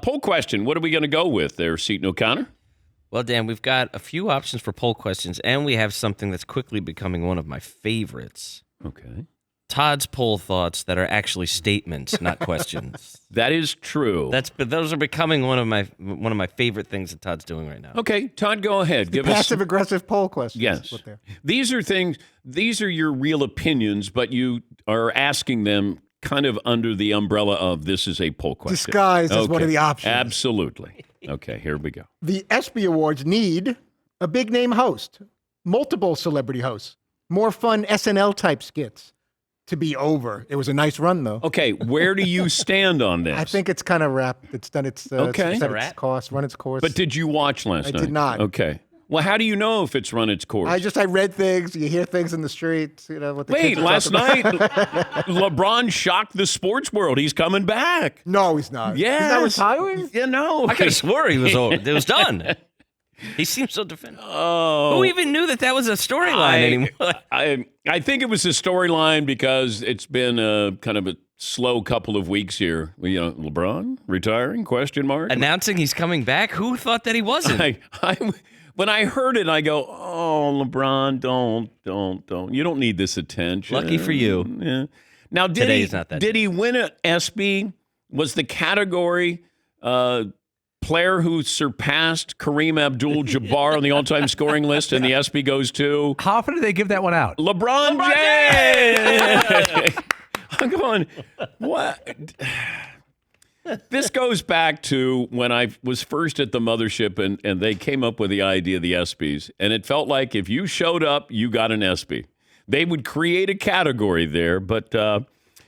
poll question. What are we going to go with there, Seton O'Connor? Well, Dan, we've got a few options for poll questions, and we have something that's quickly becoming one of my favorites. Okay. Todd's poll thoughts that are actually statements, not questions. That is true. But those are becoming one of my favorite things that Todd's doing right now. Okay, Todd, go ahead. Give passive-aggressive poll questions. Yes. These are your real opinions, but you are asking them kind of under the umbrella of this is a poll question. Disguised as one of the options. Absolutely. Okay, here we go. The ESPY Awards need a big-name host, multiple celebrity hosts, more fun SNL-type skits. To be over. It was a nice run, though. Okay, where do you stand on this? I think it's kind of wrapped. It's done its, run its course. But did you watch last night? I did not. Okay. Well, how do you know if it's run its course? I read things. You hear things in the streets. You know what the kids are last talking about. night, LeBron shocked the sports world. He's coming back. No, he's not. Yes. He's not retiring? Yeah, no. I could have swore he was over. It was done. He seems so definitive. Oh. Who even knew that was a storyline anymore? I think it was a storyline because it's been a kind of a slow couple of weeks here. You know, LeBron retiring? Question mark. Announcing he's coming back? Who thought that he wasn't? When I heard it, I go, "Oh, LeBron, don't. You don't need this attention." Lucky for you. Yeah. Now, did he win an ESPY? Was the category player who surpassed Kareem Abdul-Jabbar on the all-time scoring list, and the ESPY goes to? How often do they give that one out? LeBron James! I'm going, what? This goes back to when I was first at the mothership, and they came up with the idea of the ESPYs, and it felt like if you showed up, you got an ESPY. They would create a category there, but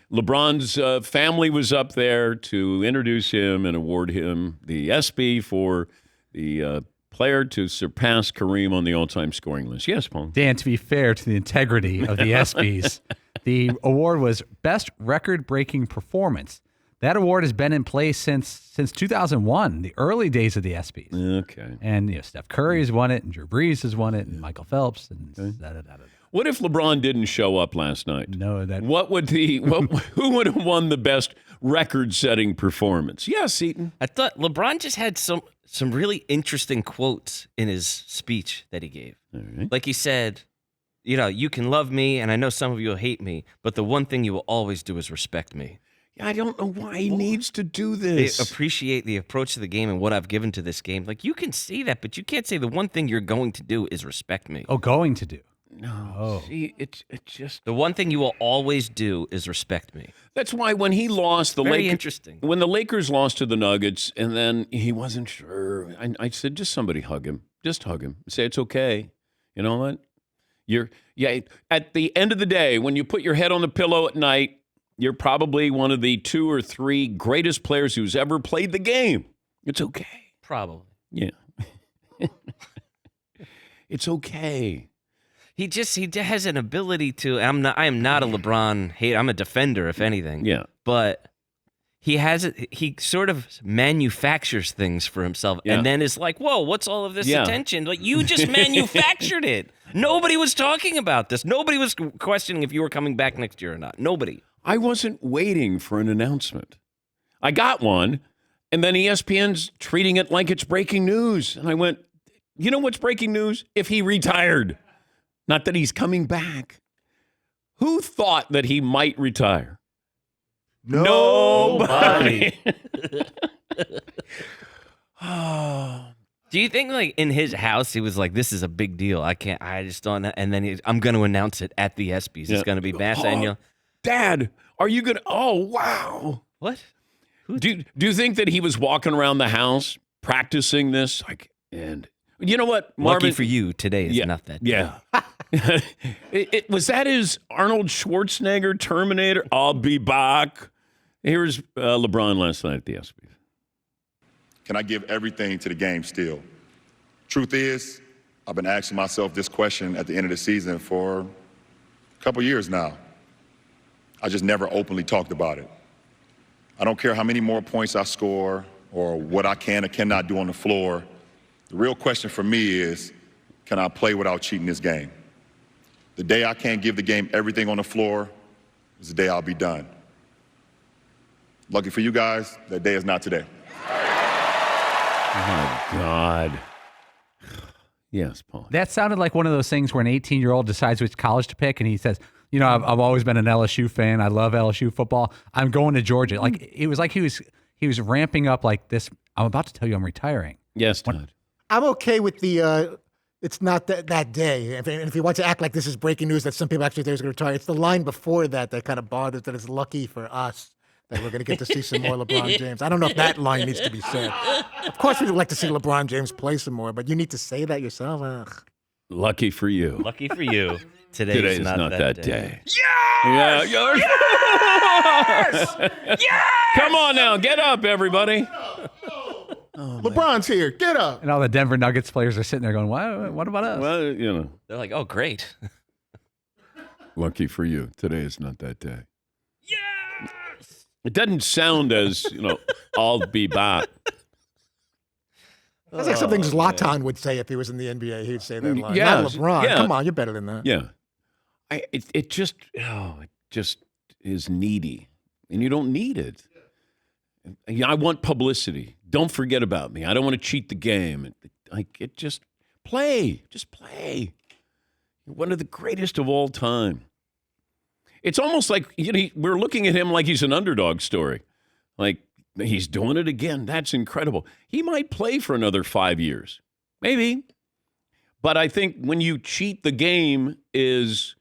LeBron's family was up there to introduce him and award him the ESPY for the player to surpass Kareem on the all-time scoring list. Yes, Paul? Dan, to be fair to the integrity of the ESPYs, the award was Best Record-Breaking Performance. That award has been in place since 2001, the early days of the ESPYs. Okay. And Steph Curry has won it, and Drew Brees has won it, and Michael Phelps, and What if LeBron didn't show up last night? No, who would have won the best record-setting performance? Yes, Seton. I thought LeBron just had some really interesting quotes in his speech that he gave. All right. Like he said, you can love me, and I know some of you will hate me, but the one thing you will always do is respect me. I don't know why he needs to do this. They appreciate the approach to the game and what I've given to this game. Like, you can say that, but you can't say the one thing you're going to do is respect me. Oh, going to do. No. Oh. See, it's just the one thing you will always do is respect me. That's why when he lost the Very interesting. When the Lakers lost to the Nuggets, and then he wasn't sure, I said, just somebody hug him. Just hug him. Say it's okay. You know what? At the end of the day, when you put your head on the pillow at night, you're probably one of the 2 or 3 greatest players who's ever played the game. It's okay. Probably. Yeah. It's okay. He has an ability to. I am not a LeBron hater. I'm a defender, if anything. Yeah. But he sort of manufactures things for himself, and then is like, "Whoa, what's all of this attention? Like, you just manufactured it. Nobody was talking about this. Nobody was questioning if you were coming back next year or not. Nobody." I wasn't waiting for an announcement. I got one, and then ESPN's treating it like it's breaking news. And I went, you know what's breaking news? If he retired. Not that he's coming back. Who thought that he might retire? Nobody. Do you think, like, in his house, he was like, this is a big deal. I just don't know. And then I'm going to announce it at the ESPYs. It's going to be mass annual. Dad, are you going to? Oh, wow. What? Do you think that he was walking around the house practicing this? And you know what, Marvin? Lucky for you, today is not that day. Yeah. Was that his Arnold Schwarzenegger Terminator? I'll be back. Here's LeBron last night at the ESPYs. Can I give everything to the game still? Truth is, I've been asking myself this question at the end of the season for a couple years now. I just never openly talked about it. I don't care how many more points I score or what I can or cannot do on the floor. The real question for me is, can I play without cheating this game? The day I can't give the game everything on the floor is the day I'll be done. Lucky for you guys, that day is not today. My God. Yes, Paul. That sounded like one of those things where an 18-year-old decides which college to pick, and he says, you know, I've always been an LSU fan. I love LSU football. I'm going to Georgia. Like it was like he was ramping up like this. I'm about to tell you I'm retiring. Yes, Todd. I'm okay with the it's not that day. If you want to act like this is breaking news that some people actually think he's going to retire, it's the line before that kind of bothers, that it's lucky for us that we're going to get to see some more LeBron James. I don't know if that line needs to be said. Of course, we'd like to see LeBron James play some more, but you need to say that yourself. Ugh. Lucky for you. Lucky for you. Today's not that day. Yes! Yeah, yes! Yes! Come on now, get up, everybody. LeBron's here. Get up. And all the Denver Nuggets players are sitting there going, what about us? Well, you know. They're like, oh, great. Lucky for you. Today is not that day. Yes! It doesn't sound as, I'll be back. That's like something Zlatan would say if he was in the NBA. He'd say that line. Yeah, Not LeBron. yeah. Come on, you're better than that. Yeah. It just is needy. And you don't need it. I want publicity. Don't forget about me. I don't want to cheat the game. Just play. Just play. You're one of the greatest of all time. It's almost like we're looking at him like he's an underdog story. Like, he's doing it again. That's incredible. He might play for another 5 years. Maybe. But I think when you cheat the game is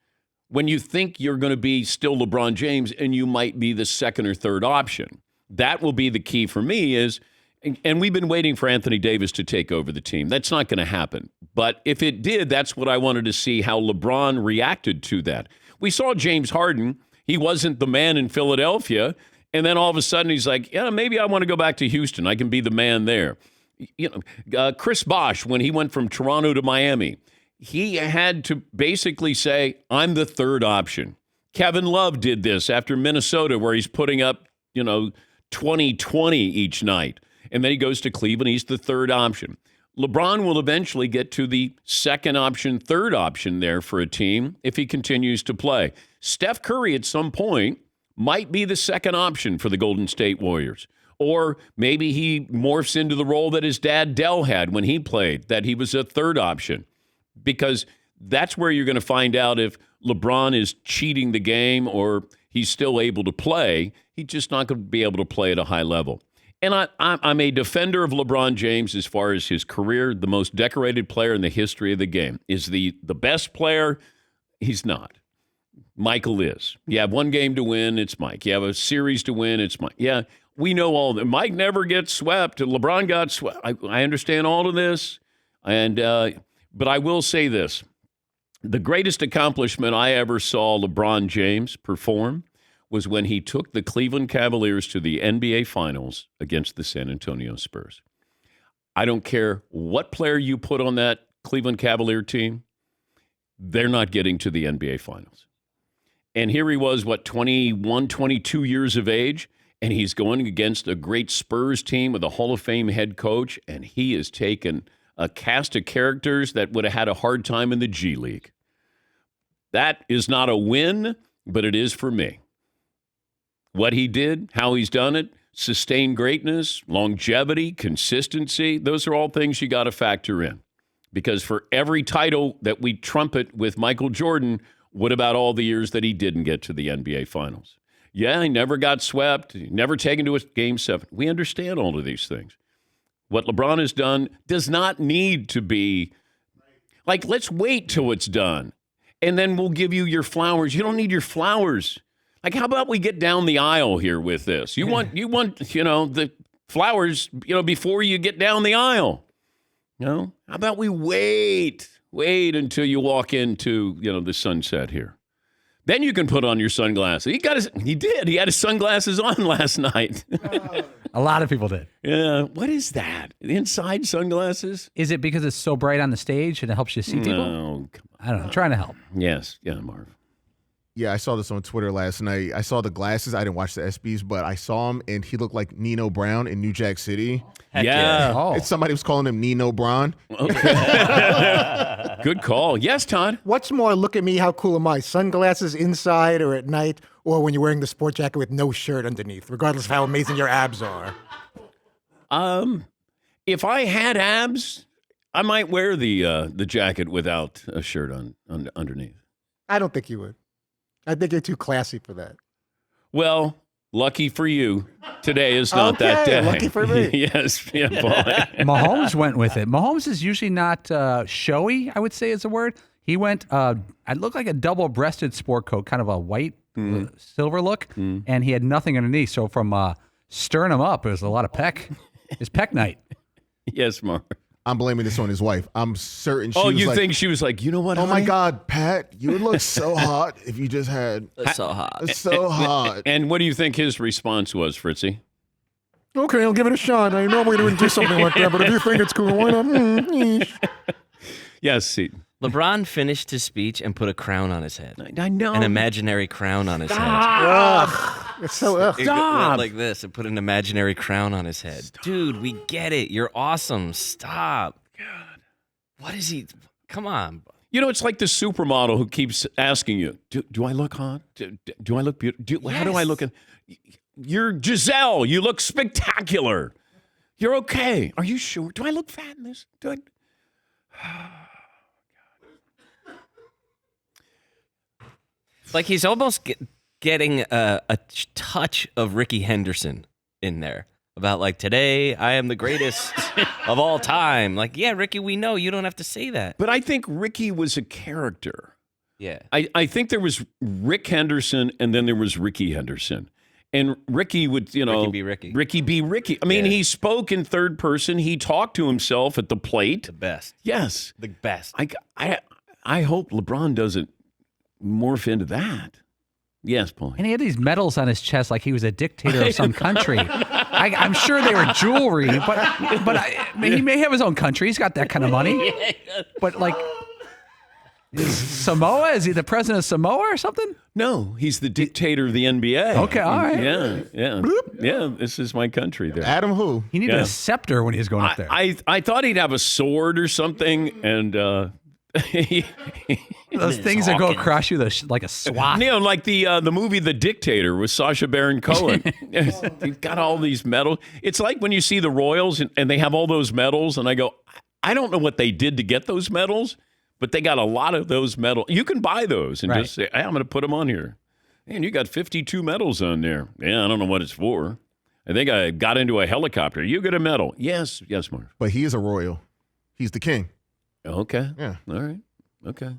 when you think you're going to be still LeBron James and you might be the second or third option. That will be the key for me is, and we've been waiting for Anthony Davis to take over the team. That's not going to happen. But if it did, that's what I wanted to see, how LeBron reacted to that. We saw James Harden. He wasn't the man in Philadelphia. And then all of a sudden he's like, yeah, maybe I want to go back to Houston. I can be the man there. Chris Bosh, when he went from Toronto to Miami, he had to basically say, I'm the third option. Kevin Love did this after Minnesota, where he's putting up, 20-20 each night. And then he goes to Cleveland. He's the third option. LeBron will eventually get to the second option, third option there for a team if he continues to play. Steph Curry at some point might be the second option for the Golden State Warriors. Or maybe he morphs into the role that his dad Dell had when he played, that he was a third option. Because that's where you're going to find out if LeBron is cheating the game or he's still able to play. He's just not going to be able to play at a high level. And I'm a defender of LeBron James as far as his career, the most decorated player in the history of the game. Is the best player? He's not. Michael is. You have one game to win, it's Mike. You have a series to win, it's Mike. Yeah, we know all of that. Mike never gets swept. LeBron got swept. I understand all of this. But I will say this. The greatest accomplishment I ever saw LeBron James perform was when he took the Cleveland Cavaliers to the NBA Finals against the San Antonio Spurs. I don't care what player you put on that Cleveland Cavalier team, they're not getting to the NBA Finals. And here he was, 21, 22 years of age, and he's going against a great Spurs team with a Hall of Fame head coach, and he has taken a cast of characters that would have had a hard time in the G League. That is not a win, but it is for me. What he did, how he's done it, sustained greatness, longevity, consistency, those are all things you got to factor in. Because for every title that we trumpet with Michael Jordan, what about all the years that he didn't get to the NBA Finals? Yeah, he never got swept, never taken to a Game 7. We understand all of these things. What LeBron has done does not need to be, let's wait till it's done, and then we'll give you your flowers. You don't need your flowers. How about we get down the aisle here with this? You want, the flowers, before you get down the aisle. How about we wait until you walk into, the sunset here. Then you can put on your sunglasses. He did. He had his sunglasses on last night. A lot of people did. Yeah. What is that? Inside sunglasses? Is it because it's so bright on the stage and it helps you see people? No. I don't know. I'm trying to help. Yes. Yeah, Marv. Yeah, I saw this on Twitter last night. I saw the glasses. I didn't watch the ESPYs, but I saw him, and he looked like Nino Brown in New Jack City. Heck yeah. Oh. Somebody was calling him Nino Brown. Good call. Yes, Todd. What's more, look at me, how cool am I? Sunglasses inside or at night, or when you're wearing the sport jacket with no shirt underneath, regardless of how amazing your abs are? If I had abs, I might wear the jacket without a shirt on underneath. I don't think you would. I think you're too classy for that. Well, lucky for you, today is not that Okay, day. lucky for me. Yes, yeah, boy. Mahomes went with it. Mahomes is usually not showy, I would say is the word. He went, it looked like a double-breasted sport coat, kind of a white, silver look, and he had nothing underneath. So from sternum up, it was a lot of peck. It's peck night. Yes, Mark. I'm blaming this on his wife. I'm certain she Oh, was you like, think she was like, you know what? oh my honey? God, Pat, you would look so hot if you just had. That's so hot. It's so hot. And what do you think his response was, Fritzy? Okay, I'll give it a shot. I normally wouldn't do something like that, but if you think it's cool, why not? Yes, Seton. LeBron finished his speech and put a crown on his head. I know. An imaginary crown on his head. It's so It Stop. went like this and put an imaginary crown on his head. Dude, we get it. You're awesome. Stop. God. What is he? Come on. You know, it's like the supermodel who keeps asking you, do I look hot? Do I look beautiful? How do I look? You're Giselle. You look spectacular. You're okay. Are you sure? Do I look fat in this? Do I? Like he's almost getting a touch of Ricky Henderson in there about like, today I am the greatest of all time. Like, yeah, Ricky, we know you don't have to say that. But I think Ricky was a character. Yeah. I think there was Rick Henderson and then there was Ricky Henderson. And Ricky would, Ricky be Ricky. Ricky be Ricky. I mean, he spoke in third person. He talked to himself at the plate. The best. Yes. The best. I hope LeBron doesn't morph into that. Yes, Paul. And he had these medals on his chest like he was a dictator of some country. I'm sure they were jewelry, but he may have his own country. He's got that kind of money. But like, is Samoa? Is he the president of Samoa or something? No, he's the dictator of the NBA. Okay, all right. Yeah. This is my country there. Adam who? He needed a scepter when he was going up there. I thought he'd have a sword or something, and those things that go across you like a swat. like the movie The Dictator with Sacha Baron Cohen. He's got all these medals. It's like when you see the Royals and they have all those medals, and I go, I don't know what they did to get those medals, but they got a lot of those medals. You can buy those and just say, hey, I'm going to put them on here. And you got 52 medals on there. Yeah, I don't know what it's for. I think I got into a helicopter. You get a medal. Yes, Mark. But he is a royal. He's the king. Okay. Yeah. All right. Okay.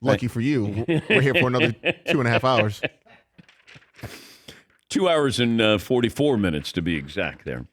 Lucky for you, we're here for another 2.5 hours. 2 hours and 44 minutes to be exact there.